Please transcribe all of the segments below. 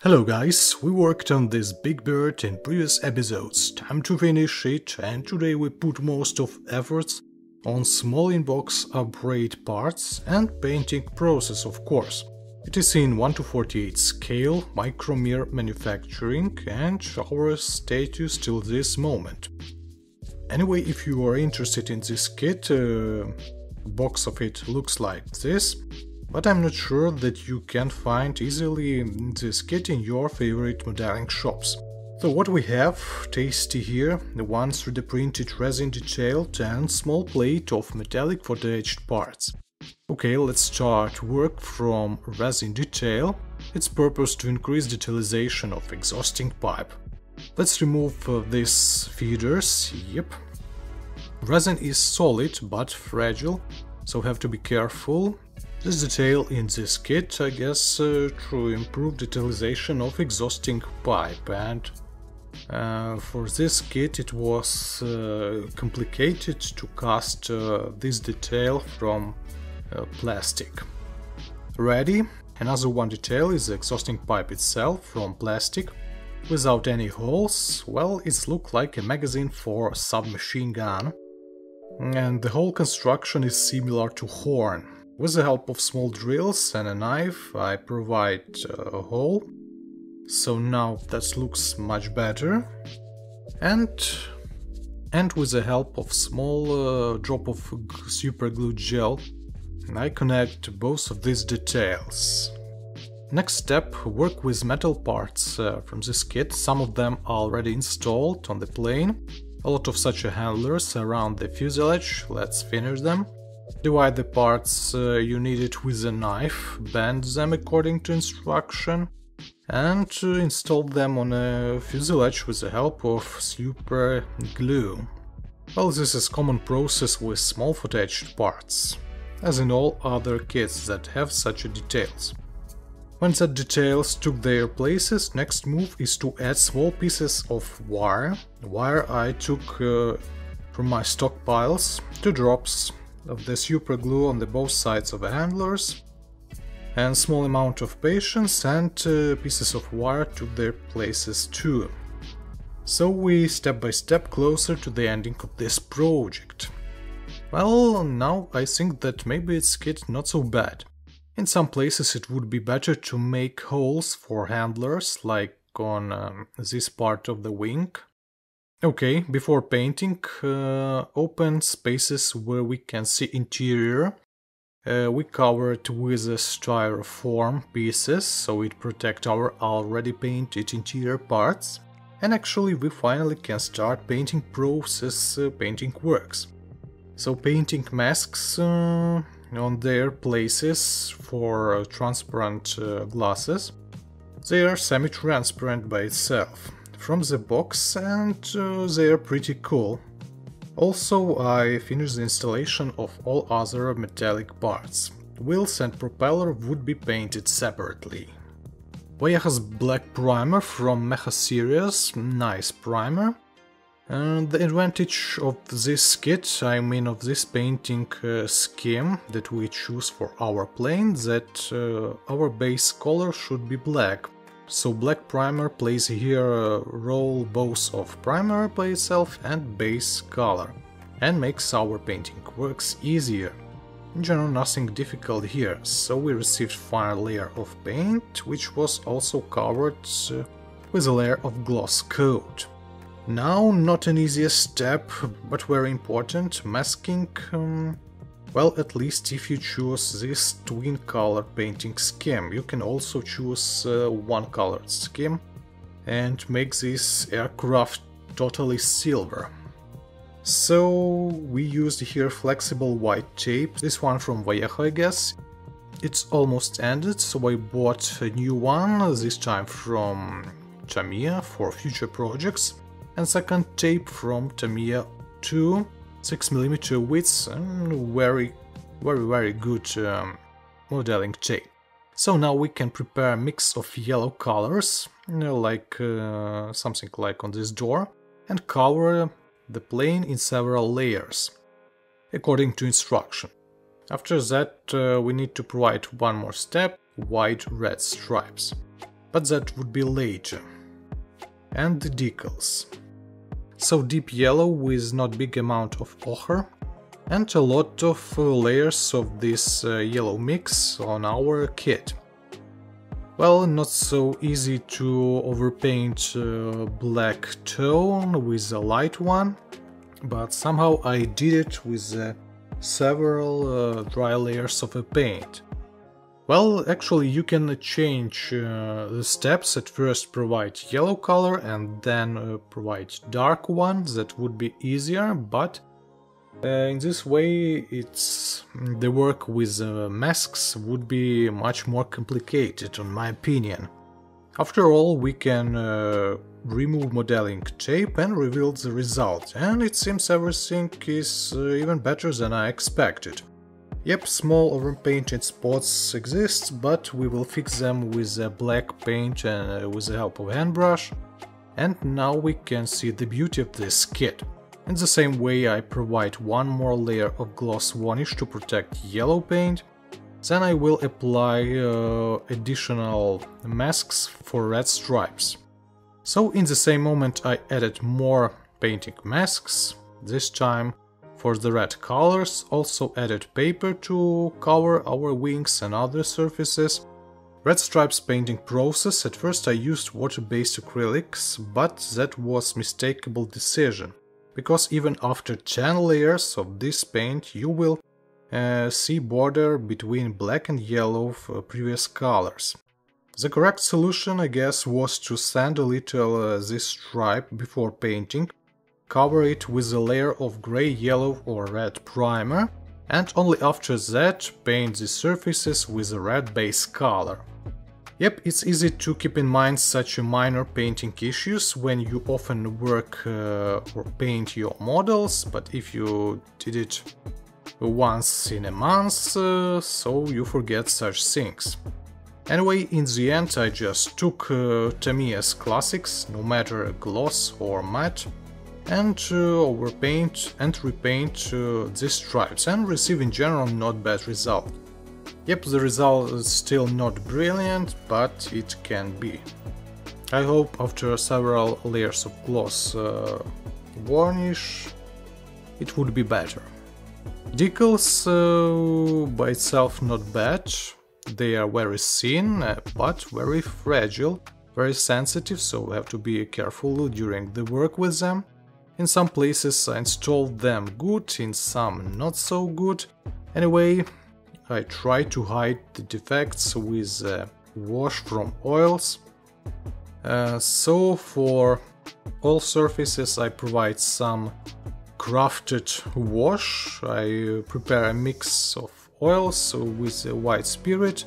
Hello guys, we worked on this big bird in previous episodes, time to finish it, and today we put most of efforts on small in-box upgrade parts and painting process, of course. It is in 1:48 scale, Mikromir manufacturing, and our status till this moment. Anyway, if you are interested in this kit, the box of it looks like this. But I'm not sure that you can find easily this kit in your favorite modeling shops. So what we have, tasty here, the 3D printed resin detailed and small plate of metallic photoetched parts. Okay, let's start work from resin detail. Its purpose to increase detailization of exhausting pipe. Let's remove these feeders, yep. Resin is solid but fragile, so have to be careful. This detail in this kit, I guess, to improve detailization of exhausting pipe, and for this kit it was complicated to cast this detail from plastic. Ready? Another one detail is the exhausting pipe itself from plastic, without any holes. Well, it looks like a magazine for a submachine gun, and the whole construction is similar to horn. With the help of small drills and a knife, I provide a hole, so now that looks much better. And with the help of small drop of super glue gel, I connect both of these details. Next step, work with metal parts from this kit. Some of them are already installed on the plane. A lot of such handlers around the fuselage. Let's finish them. Divide the parts you needed with a knife, bend them according to instruction, and install them on a fuselage with the help of super glue. Well, this is common process with small photoetched parts, as in all other kits that have such details. When the details took their places, next move is to add small pieces of wire. Wire I took from my stockpiles, 2 drops of the super glue on the both sides of the handlers, and small amount of patience, and pieces of wire took their places too. So we step by step closer to the ending of this project. Well, now I think that maybe it's kit not so bad. In some places it would be better to make holes for handlers, like on this part of the wing. Okay, before painting, open spaces where we can see interior. We cover it with styrofoam pieces, so it protects our already painted interior parts. And actually we finally can start painting process, painting works. So painting masks on their places for transparent glasses. They are semi-transparent by itself from the box, and they are pretty cool. Also, I finished the installation of all other metallic parts. Wheels and propeller would be painted separately. Vaya's black primer from Mecha series, nice primer. And the advantage of this kit, I mean of this painting scheme that we choose for our plane, that our base color should be black. So black primer plays here a role both of primer by itself and base color, and makes our painting works easier. In general, nothing difficult here, so we received final layer of paint, which was also covered with a layer of gloss coat. Now, not an easy step, but very important, masking. Well, at least if you choose this twin color painting scheme, you can also choose one colored scheme and make this aircraft totally silver. So we used here flexible white tape, this one from Vayeha, I guess. It's almost ended, so I bought a new one, this time from Tamiya for future projects, and second tape from Tamiya too. 6mm width and very good modeling tape. So now we can prepare a mix of yellow colors, like something like on this door, and cover the plane in several layers, according to instruction. After that we need to provide one more step, white red stripes. but that would be later. And the decals. So deep yellow with not big amount of ochre, and a lot of layers of this yellow mix on our kit. Well, not so easy to overpaint black tone with a light one, but somehow I did it with several dry layers of a paint. Well, actually you can change the steps. At first provide yellow color and then provide dark one. That would be easier, but in this way the work with masks would be much more complicated, in my opinion. After all, we can remove modeling tape and reveal the result, and it seems everything is even better than I expected. Yep, small overpainted spots exist, but we will fix them with black paint and with the help of hand brush. And now we can see the beauty of this kit. In the same way I provide one more layer of gloss varnish to protect yellow paint. Then I will apply additional masks for red stripes. So in the same moment I added more painting masks, this time for the red colors, also added paper to cover our wings and other surfaces. Red stripes painting process. At first I used water-based acrylics, but that was mistakable decision, because even after 10 layers of this paint you will see border between black and yellow of previous colors. The correct solution, I guess, was to sand a little this stripe before painting, cover it with a layer of grey, yellow or red primer, and only after that paint the surfaces with a red base color. Yep, it's easy to keep in mind such minor painting issues when you often work or paint your models, but if you did it once in a month, so you forget such things. Anyway, in the end I just took Tamiya's classics, no matter gloss or matte, and overpaint and repaint these stripes, and receive in general not bad result. Yep, the result is still not brilliant, but it can be. I hope after several layers of gloss varnish it would be better. Decals by itself not bad, they are very thin but very fragile, very sensitive, so we have to be careful during the work with them. In some places I installed them good, in some not so good. Anyway, I try to hide the defects with wash from oils. So for all surfaces I provide some crafted wash. I prepare a mix of oils with a white spirit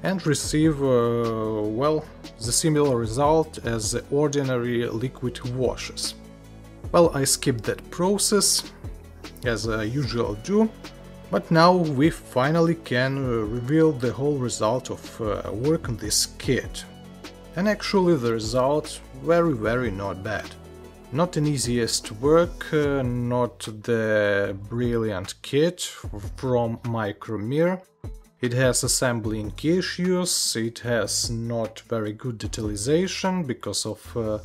and receive well, the similar result as the ordinary liquid washes. Well, I skipped that process, as I usually do, but now we finally can reveal the whole result of work on this kit. And actually the result very not bad. Not an easiest work, not the brilliant kit from Mikromir. It has assembling issues, it has not very good detalization because of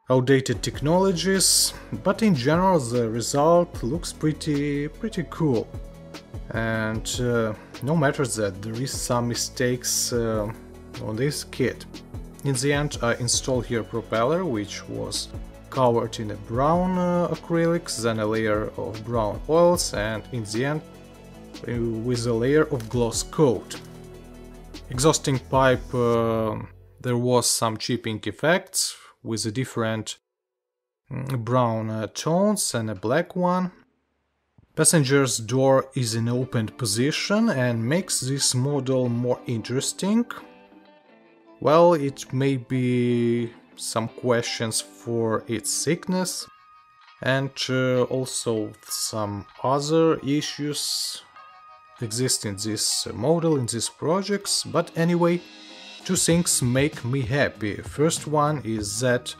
outdated technologies, but in general the result looks pretty cool. And no matter that there is some mistakes on this kit. In the end I installed here propeller, which was covered in a brown acrylics, then a layer of brown oils, and in the end with a layer of gloss coat. Exhausting pipe, there was some chipping effects with a different brown tones and a black one. Passenger's door is in opened position and makes this model more interesting. Well, it may be some questions for its thickness and also some other issues exist in this model, in these projects, but anyway, two things make me happy. First one is that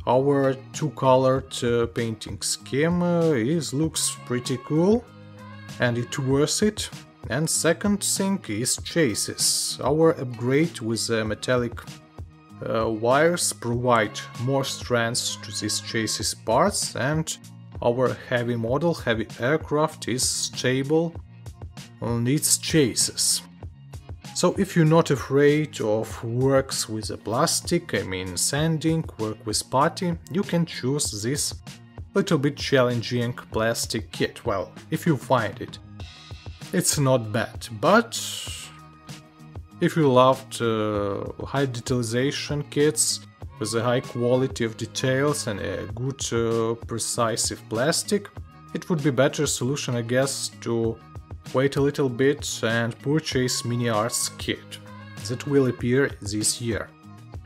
our two-colored painting scheme looks pretty cool and it's worth it. And second thing is chassis. Our upgrade with a metallic wires provide more strength to these chassis parts, and our heavy model, heavy aircraft is stable on its chassis. So if you're not afraid of works with the plastic, I mean sanding, work with putty, you can choose this little bit challenging plastic kit. Well, if you find it, it's not bad, but if you loved high detalization kits with a high quality of details and a good precise plastic, it would be better solution, I guess, to wait a little bit and purchase MiniArt's kit that will appear this year.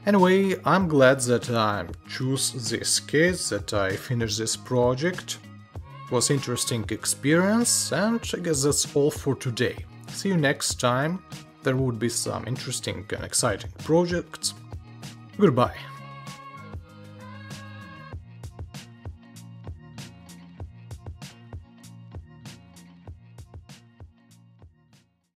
Anyway, I'm glad that I chose this kit, that I finished this project. It was an interesting experience, and I guess that's all for today. See you next time. There would be some interesting and exciting projects. Goodbye.